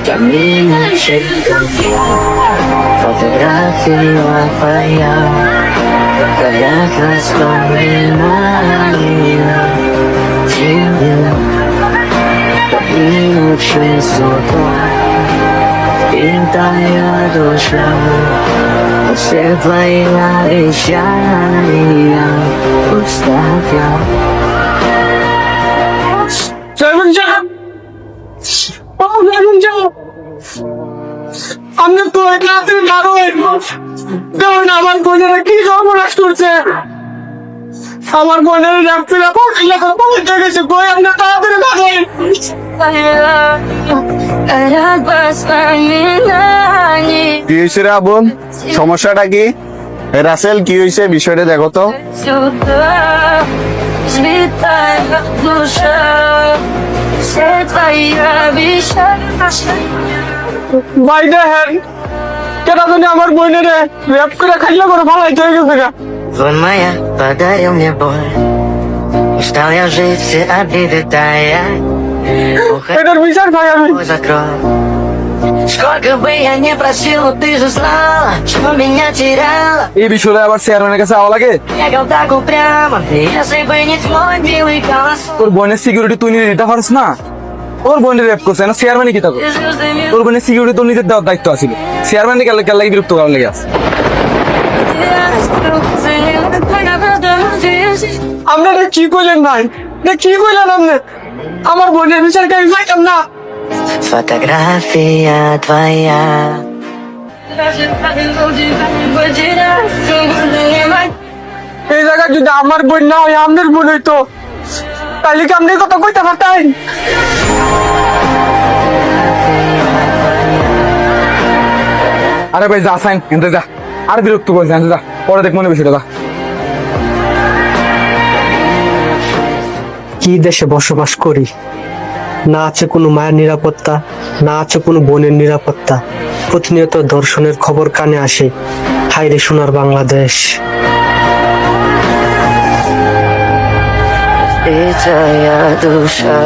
Caminas el fotografía falla, callas con mi marina, camino чистоту, пintая душа, все твои обещания пустота. আমি তো আমার বোনেরা কি সর্বনাশ করছে, আমার বোনের গেছে কই আমরা তাড়াতাড়ি মারোয়। কি হয়েছে রে আবুল, সমস্যাটা কি? রাসেল কি হয়েছে বিষয়টা দেখো তো। ভাই দেখেন কেটা জানি আমার বোনের রেপ করে খাইলে করে ভালাই হয়ে গেছে গা। Звон моя подарил мне боль. Устал я жить, все обиды тая. এটার বিচার ভাই আমি Закрой. Сколько бы я ни просил, но ты же знала, что меня теряла. এই বিষয়ে আবার চেয়ারম্যানের কাছে আওয়া লাগে? Бегал так упрямо, если бы не твой милый голос. তোর বোনের সিকিউরিটি তুই নিয়ে দিতে পারছ না? তোর বোনের রেপ করছে না, চেয়ারম্যানই কি থাকো? তোর বোনের সিকিউরিটি তোর নিজের দেওয়ার দায়িত্ব আছিল, চেয়ারম্যানই কেন বিরক্ত করার লেগে আছে? আপনারা কি করলেন ভাই, কি করলেন আপনি? আমার বোনের বিচার আমি পাইতাম না। Фотография твоя. এই জায়গায় যদি আমার বোন না হয় আপনার বোন হইতো, তাহলে কি আপনি কথা কইতে পারতেন? আরে ভাই যা সাইন এনতে যা, আর বিরক্ত করছে যা, পরে দেখ মনে বিষয়টা যা। কি দেশে বসবাস করি, না আছে কোনো মায়ের নিরাপত্তা, না আছে কোনো বোনের নিরাপত্তা। প্রতিনিয়ত ধর্ষণের খবর কানে আসে। হায়রে সোনার বাংলাদেশ। И твоя душа.